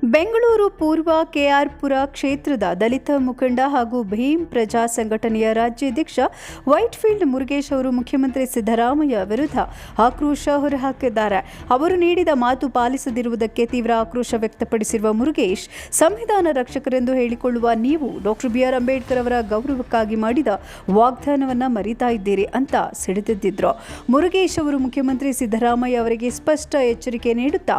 ಬೆಂಗಳೂರು ಪೂರ್ವ ಕೆಆರ್ಪುರ ಕ್ಷೇತ್ರದ ದಲಿತ ಮುಖಂಡ ಹಾಗೂ ಭೀಮ್ ಪ್ರಜಾ ಸಂಘಟನೆಯ ರಾಜ್ಯಾಧ್ಯಕ್ಷ ವೈಟ್ಫೀಲ್ಡ್ ಮುರುಗೇಶ್ ಅವರು ಮುಖ್ಯಮಂತ್ರಿ ಸಿದ್ದರಾಮಯ್ಯ ವಿರುದ್ಧ ಆಕ್ರೋಶ ಹೊರಹಾಕಿದ್ದಾರೆ. ಅವರು ನೀಡಿದ ಮಾತು ಪಾಲಿಸದಿರುವುದಕ್ಕೆ ತೀವ್ರ ಆಕ್ರೋಶ ವ್ಯಕ್ತಪಡಿಸಿರುವ ಮುರುಗೇಶ್, ಸಂವಿಧಾನ ರಕ್ಷಕರೆಂದು ಹೇಳಿಕೊಳ್ಳುವ ನೀವು ಡಾಕ್ಟರ್ ಬಿ.ಆರ್. ಅಂಬೇಡ್ಕರ್ ಅವರ ಗೌರವಕ್ಕಾಗಿ ಮಾಡಿದ ವಾಗ್ದಾನವನ್ನು ಮರೀತಾ ಇದ್ದೀರಿ ಅಂತ ಸಿಡಿದೆದ್ದಿದ್ರು. ಮುರುಗೇಶ್ ಅವರು ಮುಖ್ಯಮಂತ್ರಿ ಸಿದ್ದರಾಮಯ್ಯ ಅವರಿಗೆ ಸ್ಪಷ್ಟ ಎಚ್ಚರಿಕೆ ನೀಡುತ್ತಾ,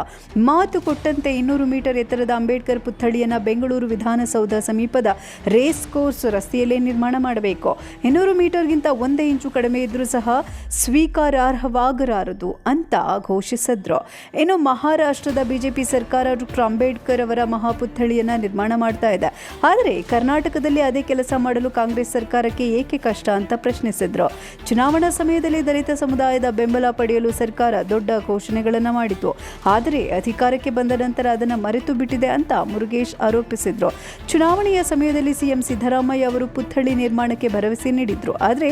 ಮಾತು ಕೊಟ್ಟಂತೆ 200 ಮೀಟರ್ ಎತ್ತರದ ಅಂಬೇಡ್ಕರ್ ಪುತ್ಥಳಿಯನ್ನು ಬೆಂಗಳೂರು ವಿಧಾನಸೌಧ ಸಮೀಪದ ರೇಸ್ ಕೋರ್ಸ್ ರಸ್ತೆಯಲ್ಲೇ ನಿರ್ಮಾಣ ಮಾಡಬೇಕು. 200 ಮೀಟರ್ಗಿಂತ 1 ಇಂಚು ಕಡಿಮೆ ಇದ್ರೂ ಸಹ ಸ್ವೀಕಾರಾರ್ಹವಾಗಲಾರದು ಅಂತ ಘೋಷಿಸಿದ್ರು. ಇನ್ನು ಮಹಾರಾಷ್ಟ್ರದ ಬಿಜೆಪಿ ಸರ್ಕಾರ ಡಾಕ್ಟರ್ ಅಂಬೇಡ್ಕರ್ ಅವರ ಮಹಾಪುತ್ಥಳಿಯನ್ನು ನಿರ್ಮಾಣ ಮಾಡ್ತಾ ಇದೆ. ಆದರೆ ಕರ್ನಾಟಕದಲ್ಲಿ ಅದೇ ಕೆಲಸ ಮಾಡಲು ಕಾಂಗ್ರೆಸ್ ಸರ್ಕಾರಕ್ಕೆ ಏಕೆ ಕಷ್ಟ ಅಂತ ಪ್ರಶ್ನಿಸಿದ್ರು. ಚುನಾವಣಾ ಸಮಯದಲ್ಲಿ ದಲಿತ ಸಮುದಾಯದ ಬೆಂಬಲ ಪಡೆಯಲು ಸರ್ಕಾರ ದೊಡ್ಡ ಘೋಷಣೆಗಳನ್ನು ಮಾಡಿತು. ಆದರೆ ಅಧಿಕಾರಕ್ಕೆ ಬಂದ ನಂತರ ಅದನ್ನು ಮರೆತು ಬಿಟ್ಟಿದೆ ಅಂತ ಮುರುಗೇಶ್ ಆರೋಪಿಸಿದ್ರು. ಚುನಾವಣೆಯ ಸಮಯದಲ್ಲಿ ಸಿಎಂ ಸಿದ್ದರಾಮಯ್ಯ ಅವರು ಪುತ್ಥಳಿ ನಿರ್ಮಾಣಕ್ಕೆ ಭರವಸೆ ನೀಡಿದ್ರು. ಆದರೆ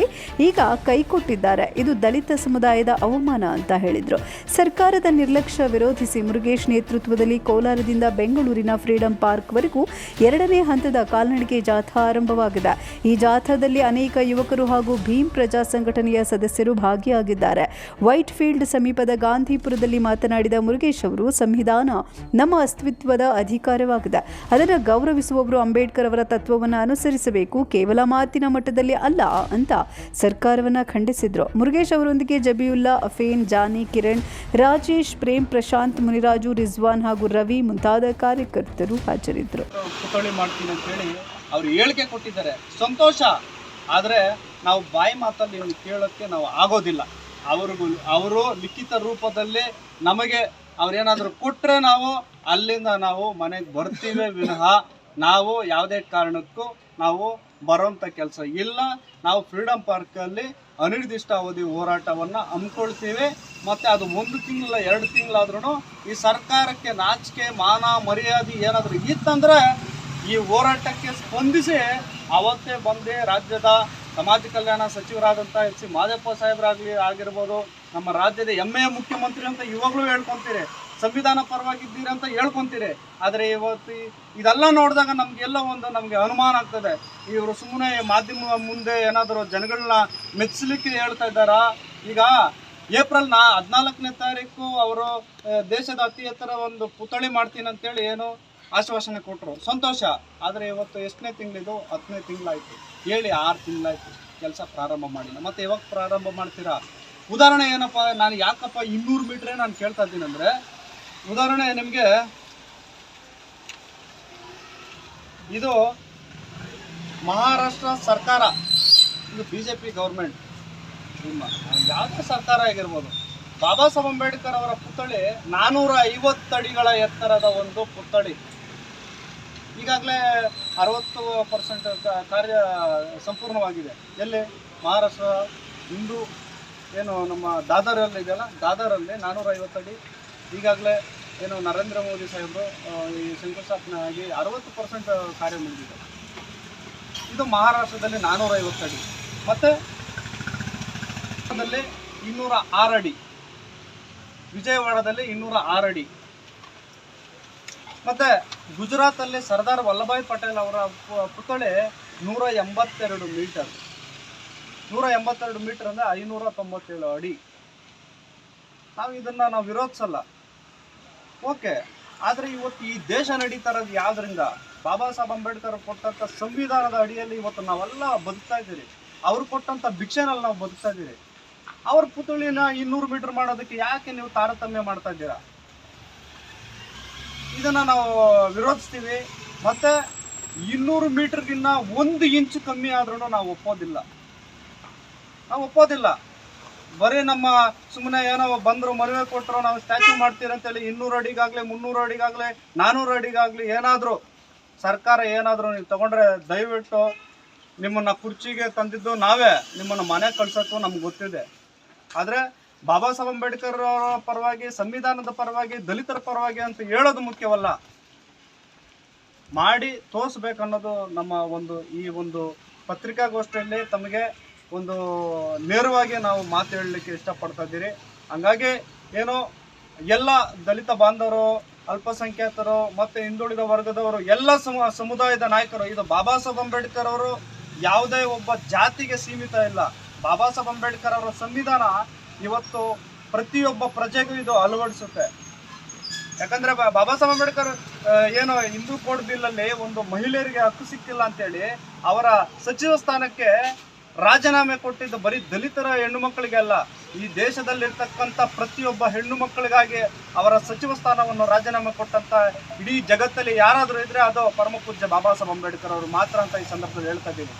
ಈಗ ಕೈಕೊಟ್ಟಿದ್ದಾರೆ. ಇದು ದಲಿತ ಸಮುದಾಯದ ಅವಮಾನ ಅಂತ ಹೇಳಿದ್ರು. ಸರ್ಕಾರದ ನಿರ್ಲಕ್ಷ್ಯ ವಿರೋಧಿಸಿ ಮುರುಗೇಶ್ ನೇತೃತ್ವದಲ್ಲಿ ಕೋಲಾರದಿಂದ ಬೆಂಗಳೂರಿನ ಫ್ರೀಡಂ ಪಾರ್ಕ್ವರೆಗೂ 2ನೇ ಹಂತದ ಕಾಲ್ನಡಿಗೆ ಜಾಥಾ ಆರಂಭವಾಗಿದೆ. ಈ ಜಾಥಾದಲ್ಲಿ ಅನೇಕ ಯುವಕರು ಹಾಗೂ ಭೀಮ್ ಪ್ರಜಾ ಸಂಘಟನೆಯ ಸದಸ್ಯರು ಭಾಗಿಯಾಗಿದ್ದಾರೆ. ವೈಟ್ ಫೀಲ್ಡ್ ಸಮೀಪದ ಗಾಂಧಿಪುರದಲ್ಲಿ ಮಾತನಾಡಿದ ಮುರುಗೇಶ್ ಅವರು, ಸಂವಿಧಾನ ನಮ್ಮ ಅಸ್ತಿತ್ವದ ಅಧಿಕಾರವಾಗಿದೆ. ಅದನ್ನು ಗೌರವಿಸುವವರು ಅಂಬೇಡ್ಕರ್ ಅವರ ತತ್ವವನ್ನು ಅನುಸರಿಸಬೇಕು, ಕೇವಲ ಮಾತಿನ ಮಟ್ಟದಲ್ಲಿ ಅಲ್ಲ ಅಂತ ಸರ್ಕಾರವನ್ನು ಖಂಡಿಸಿದ್ರು. ಮುರುಗೇಶ್ ಅವರೊಂದಿಗೆ ಜಬಿಯುಲ್ಲಾ, ಅಫೇನ್, ಜಾನಿ, ಕಿರಣ್, ರಾಜೇಶ್, ಪ್ರೇಮ್, ಪ್ರಶಾಂತ್, ಮುನಿರಾಜು, ರಿಜ್ವಾನ್ ಹಾಗೂ ರವಿ ಮುಂತಾದ ಕಾರ್ಯಕರ್ತರು ಹಾಜರಿದ್ದರು. ಪುತ್ಥಳಿ ಮಾಡ್ತೀನಿ ಅಂತ ಹೇಳಿ ಅವರು ಹೇಳಿಕೆ ಕೊಟ್ಟಿದ್ದಾರೆ, ಸಂತೋಷ. ಆದರೆ ನಾವು ಬಾಯಿ ಮಾತಲ್ಲಿ ಕೇಳೋಕ್ಕೆ ನಾವು ಆಗೋದಿಲ್ಲ. ಅವರು ಲಿಖಿತ ರೂಪದಲ್ಲಿ ನಮಗೆ ಅವ್ರೇನಾದರೂ ಕೊಟ್ಟರೆ ನಾವು ಅಲ್ಲಿಂದ ನಾವು ಮನೆಗೆ ಬರ್ತೀವಿ ವಿನಃ ನಾವು ಯಾವುದೇ ಕಾರಣಕ್ಕೂ ನಾವು ಬರೋಂಥ ಕೆಲಸ ಇಲ್ಲ. ನಾವು ಫ್ರೀಡಮ್ ಪಾರ್ಕಲ್ಲಿ ಅನಿರ್ದಿಷ್ಟ ಅವಧಿ ಹೋರಾಟವನ್ನು ಹಮ್ಮಿಕೊಳ್ತೀವಿ. ಮತ್ತು ಅದು 1 ತಿಂಗಳ 2 ತಿಂಗಳಾದ್ರೂ ಈ ಸರ್ಕಾರಕ್ಕೆ ನಾಚಿಕೆ ಮಾನ ಮರ್ಯಾದೆ ಏನಾದರೂ ಇತ್ತಂದರೆ ಈ ಹೋರಾಟಕ್ಕೆ ಸ್ಪಂದಿಸಿ ಅವತ್ತೇ ಬಂದು ರಾಜ್ಯದ ಸಮಾಜ ಕಲ್ಯಾಣ ಸಚಿವರಾದಂಥ ಎಚ್ ಸಿ ಮಾದೇವಪ್ಪ ಆಗಿರ್ಬೋದು, ನಮ್ಮ ರಾಜ್ಯದ ಹೆಮ್ಮೆಯ ಮುಖ್ಯಮಂತ್ರಿ ಅಂತ ಇವಾಗಲೂ ಹೇಳ್ಕೊತೀರಿ, ಸಂವಿಧಾನ ಪರವಾಗಿದ್ದೀರಿ ಅಂತ ಹೇಳ್ಕೊತೀರಿ. ಆದರೆ ಇವತ್ತು ಇದೆಲ್ಲ ನೋಡಿದಾಗ ನಮಗೆ ಅನುಮಾನ ಆಗ್ತದೆ. ಇವರು ಸುಮ್ಮನೆ ಮಾಧ್ಯಮ ಮುಂದೆ ಏನಾದರೂ ಜನಗಳನ್ನ ಮೆಚ್ಚಲಿಕ್ಕೆ ಹೇಳ್ತಾ ಇದ್ದಾರಾ? ಈಗ ಏಪ್ರಿಲ್ 14ನೇ ತಾರೀಕು ಅವರು ದೇಶದ ಅತಿ ಎತ್ತರ ಒಂದು ಪುತ್ಥಳಿ ಮಾಡ್ತೀನಿ ಅಂತೇಳಿ ಏನು ಆಶ್ವಾಸನೆ ಕೊಟ್ಟರು, ಸಂತೋಷ. ಆದರೆ ಇವತ್ತು ಎಷ್ಟನೇ ತಿಂಗಳಿದು? 10ನೇ ತಿಂಗಳಾಯಿತು. ಹೇಳಿ 6 ತಿಂಗಳಾಯಿತು, ಕೆಲಸ ಪ್ರಾರಂಭ ಮಾಡಿಲ್ಲ. ಮತ್ತು ಯಾವಾಗ ಪ್ರಾರಂಭ ಮಾಡ್ತೀರಾ? ಉದಾಹರಣೆ ಏನಪ್ಪ, ನಾನು ಯಾಕಪ್ಪ 200 ಮೀಟ್ರೇ ನಾನು ಕೇಳ್ತಾ ಇದ್ದೀನಿ ಅಂದರೆ, ಉದಾಹರಣೆ ನಿಮಗೆ ಇದು ಮಹಾರಾಷ್ಟ್ರ ಸರ್ಕಾರ, ಇದು BJP ಗೌರ್ಮೆಂಟ್, ಯಾವುದೇ ಸರ್ಕಾರ ಆಗಿರ್ಬೋದು, ಬಾಬಾ ಸಾಹೇಬ್ ಅಂಬೇಡ್ಕರ್ ಅವರ ಪುತ್ಥಳಿ 450 ಅಡಿಗಳ ಎತ್ತರದ ಒಂದು ಪುತ್ಥಳಿ. ಈಗಾಗಲೇ 60% ಕಾರ್ಯ ಸಂಪೂರ್ಣವಾಗಿದೆ. ಎಲ್ಲಿ? ಮಹಾರಾಷ್ಟ್ರ ಹಿಂದೂ ಏನು ನಮ್ಮ ದಾದರಲ್ಲಿ ಇದೆಯಲ್ಲ, ದಾದರಲ್ಲಿ 450 ಅಡಿ ಈಗಾಗಲೇ ಏನು ನರೇಂದ್ರ ಮೋದಿ ಸಾಹೇಬರು ಈ ಶಂಕುಸ್ಥಾಪನೆ ಆಗಿ 60% ಕಾರ್ಯ ಮುಗಿದಿದೆ. ಇದು ಮಹಾರಾಷ್ಟ್ರದಲ್ಲಿ 450 ಅಡಿ. ಮತ್ತು 206 ಅಡಿ, ವಿಜಯವಾಡದಲ್ಲಿ 206 ಅಡಿ. ಮತ್ತು ಗುಜರಾತಲ್ಲಿ ಸರ್ದಾರ್ ವಲ್ಲಭಾಯ್ ಪಟೇಲ್ ಅವರ ಪುತ್ಥಳಿ 182 ಮೀಟರ್. 182 ಮೀಟರ್ ಅಂದರೆ 597 ಅಡಿ. ನಾವು ವಿರೋಧಿಸಲ್ಲ, ಓಕೆ. ಆದರೆ ಇವತ್ತು ಈ ದೇಶ ನಡೀತಾ ಇರೋದು ಯಾವುದರಿಂದ? ಬಾಬಾ ಸಾಹೇಬ್ ಅಂಬೇಡ್ಕರ್ ಕೊಟ್ಟಂಥ ಸಂವಿಧಾನದ ಅಡಿಯಲ್ಲಿ ಇವತ್ತು ನಾವೆಲ್ಲ ಬದುಕ್ತಾ ಇದ್ದೀರಿ. ಅವರು ಕೊಟ್ಟಂಥ ಭಿಕ್ಷೆನಲ್ಲಿ ನಾವು ಬದುಕ್ತಾ ಇದ್ದೀರಿ. ಅವ್ರ ಪುತ್ಥಳಿನ 200 ಮೀಟರ್ ಮಾಡೋದಕ್ಕೆ ಯಾಕೆ ನೀವು ತಾರತಮ್ಯ ಮಾಡ್ತಾ ಇದ್ದೀರಾ? ಇದನ್ನು ನಾವು ವಿರೋಧಿಸ್ತೀವಿ. ಮತ್ತು 200 ಮೀಟರ್ಗಿನ್ನ 1 ಇಂಚು ಕಮ್ಮಿ ಆದ್ರೂ ನಾವು ಒಪ್ಪೋದಿಲ್ಲ. ಬರೀ ನಮ್ಮ ಸುಮ್ಮನೆ ಏನೋ ಬಂದರು ಮನವಿ ಕೊಟ್ಟರು ನಾವು ಸ್ಟ್ಯಾಚ್ಯೂ ಮಾಡ್ತೀರಿ ಅಂತೇಳಿ 200 ಅಡಿಗಾಗಲಿ 300 ಅಡಿಗಾಗಲಿ 400 ಅಡಿಗಾಗಲಿ ಏನಾದರೂ ಸರ್ಕಾರ ಏನಾದರೂ ನೀವು ತೊಗೊಂಡ್ರೆ ದಯವಿಟ್ಟು ನಿಮ್ಮನ್ನು ಕುರ್ಚಿಗೆ ತಂದಿದ್ದು ನಾವೇ, ನಿಮ್ಮನ್ನು ಮನೆ ಕಳ್ಸೋಕ್ಕೂ ನಮ್ಗೆ ಗೊತ್ತಿದೆ. ಆದರೆ ಬಾಬಾ ಸಾಹೇಬ್ ಅಂಬೇಡ್ಕರ್ ಅವರ ಪರವಾಗಿ, ಸಂವಿಧಾನದ ಪರವಾಗಿ, ದಲಿತರ ಪರವಾಗಿ ಅಂತ ಹೇಳೋದು ಮುಖ್ಯವಲ್ಲ, ಮಾಡಿ ತೋರಿಸ್ಬೇಕನ್ನೋದು ನಮ್ಮ ಈ ಒಂದು ಪತ್ರಿಕಾಗೋಷ್ಠಿಯಲ್ಲಿ ತಮಗೆ ಒಂದು ನೇರವಾಗಿ ನಾವು ಮಾತು ಹೇಳಲಿಕ್ಕೆ ಇಷ್ಟಪಡ್ತಾ ಇದ್ದೀರಿ. ಹಂಗಾಗಿ ಏನೋ ಎಲ್ಲ ದಲಿತ ಬಾಂಧವರು ಅಲ್ಪಸಂಖ್ಯಾತರು ಮತ್ತೆ ಹಿಂದುಳಿದ ವರ್ಗದವರು ಎಲ್ಲ ಸಮುದಾಯದ ನಾಯಕರು. ಇದು ಬಾಬಾ ಸಾಹೇಬ್ ಅಂಬೇಡ್ಕರ್ ಅವರು ಯಾವುದೇ ಒಬ್ಬ ಜಾತಿಗೆ ಸೀಮಿತ ಇಲ್ಲ. ಬಾಬಾ ಸಾಹೇಬ್ ಅಂಬೇಡ್ಕರ್ ಅವರ ಸಂವಿಧಾನ ಇವತ್ತು ಪ್ರತಿಯೊಬ್ಬ ಪ್ರಜೆಗೂ ಇದು ಅಳವಡಿಸುತ್ತೆ. ಯಾಕಂದ್ರೆ ಬಾಬಾ ಸಾಹೇಬ್ ಅಂಬೇಡ್ಕರ್ ಏನು ಹಿಂದೂ ಕೋಡ್ ಬಿಲ್ ಅಲ್ಲಿ ಒಂದು ಮಹಿಳೆಯರಿಗೆ ಹಕ್ಕು ಸಿಕ್ಕಿಲ್ಲ ಅಂತೇಳಿ ಅವರ ಸಚಿವ ಸ್ಥಾನಕ್ಕೆ ರಾಜೀನಾಮೆ ಕೊಟ್ಟಿದ್ದು ಬರೀ ದಲಿತರ ಹೆಣ್ಣು ಮಕ್ಕಳಿಗೆ ಅಲ್ಲ, ಈ ದೇಶದಲ್ಲಿರ್ತಕ್ಕಂಥ ಪ್ರತಿಯೊಬ್ಬ ಹೆಣ್ಣು ಮಕ್ಕಳಿಗಾಗಿ ಅವರ ಸಚಿವ ಸ್ಥಾನವನ್ನು ರಾಜೀನಾಮೆ ಕೊಟ್ಟಂತ ಇಡೀ ಜಗತ್ತಲ್ಲಿ ಯಾರಾದರೂ ಇದ್ರೆ ಅದು ಪರಮ ಪೂಜ್ಯ ಬಾಬಾ ಸಾಹೇಬ್ ಅಂಬೇಡ್ಕರ್ ಅವರು ಮಾತ್ರ ಅಂತ ಈ ಸಂದರ್ಭದಲ್ಲಿ ಹೇಳ್ತಾ ಇದ್ದೀನಿ.